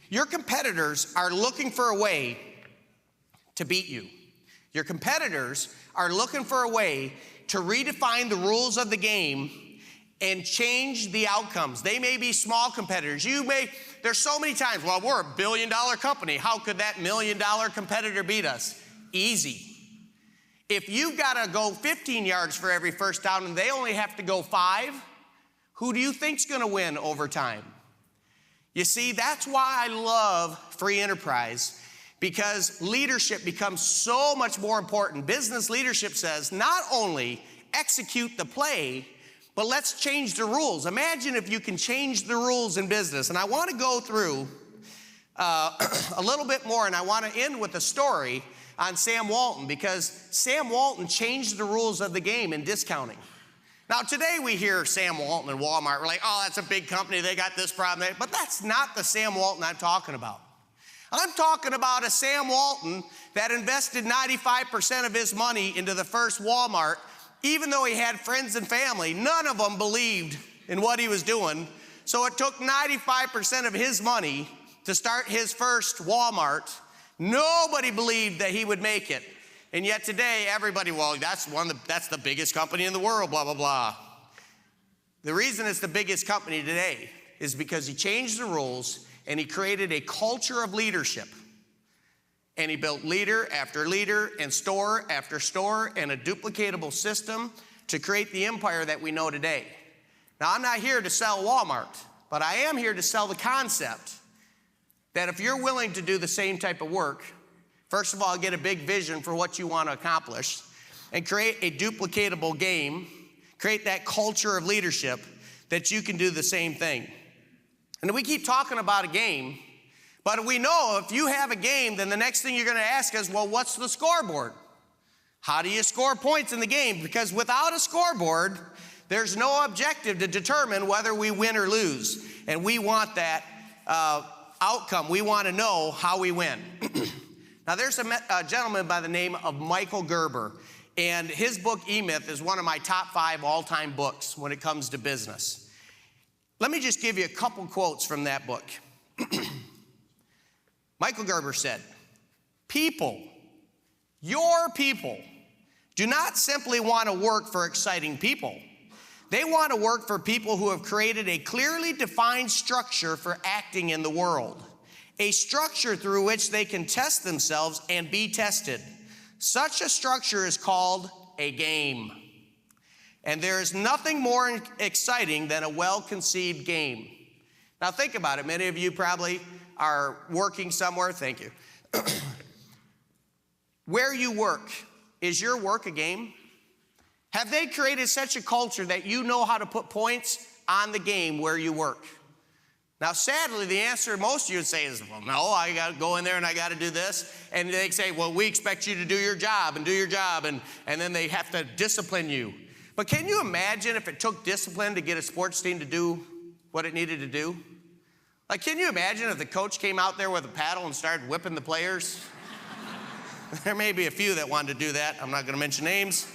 Your competitors are looking for a way to beat you. Your competitors are looking for a way to redefine the rules of the game and change the outcomes. They may be small competitors. There's so many times, well, we're a $1 billion company. How could that $1 million competitor beat us? Easy. If you've got to go 15 yards for every first down and they only have to go 5, who do you think's going to win over time? You see, that's why I love free enterprise, because leadership becomes so much more important. Business leadership says not only execute the play, but let's change the rules. Imagine if you can change the rules in business. And I want to go through a little bit more, and I want to end with a story on Sam Walton, because Sam Walton changed the rules of the game in discounting. Now, today we hear Sam Walton and Walmart. We're like, oh, that's a big company. They got this problem. But that's not the Sam Walton I'm talking about. I'm talking about a Sam Walton that invested 95% of his money into the first Walmart, even though he had friends and family. None of them believed in what he was doing. So it took 95% of his money to start his first Walmart. Nobody believed that he would make it. And yet today, everybody, well, that's the biggest company in the world, blah, blah, blah. The reason it's the biggest company today is because he changed the rules and he created a culture of leadership. And he built leader after leader and store after store and a duplicatable system to create the empire that we know today. Now, I'm not here to sell Walmart, but I am here to sell the concept that if you're willing to do the same type of work, first of all, get a big vision for what you want to accomplish and create a duplicatable game, create that culture of leadership, that you can do the same thing. And we keep talking about a game, but we know if you have a game, then the next thing you're going to ask is, well, what's the scoreboard? How do you score points in the game? Because without a scoreboard, there's no objective to determine whether we win or lose. And we want that outcome. We want to know how we win. Now, there's a gentleman by the name of Michael Gerber, and his book, E-Myth, is one of my top 5 all-time books when it comes to business. Let me just give you a couple quotes from that book. Michael Gerber said, people, your people, do not simply want to work for exciting people. They want to work for people who have created a clearly defined structure for acting in the world, a structure through which they can test themselves and be tested. Such a structure is called a game. And there is nothing more exciting than a well-conceived game. Now think about it. Many of you probably are working somewhere. Thank you. Where you work, is your work a game? Have they created such a culture that you know how to put points on the game where you work? Now, sadly, the answer most of you would say is, well, no, I got to go in there and I got to do this. And they say, well, we expect you to do your job and do your job. And then they have to discipline you. But can you imagine if it took discipline to get a sports team to do what it needed to do? Like, can you imagine if the coach came out there with a paddle and started whipping the players? There may be a few that wanted to do that. I'm not going to mention names.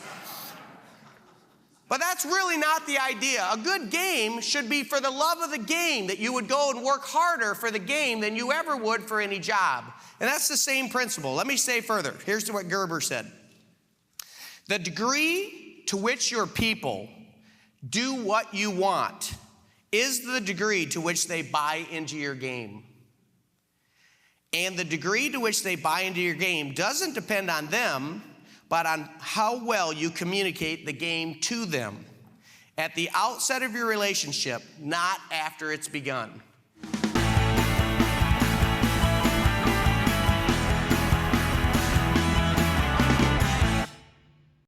But that's really not the idea. A good game should be for the love of the game, that you would go and work harder for the game than you ever would for any job. And that's the same principle. Let me say further. Here's what Gerber said. The degree to which your people do what you want is the degree to which they buy into your game. And the degree to which they buy into your game doesn't depend on them, but on how well you communicate the game to them at the outset of your relationship, not after it's begun.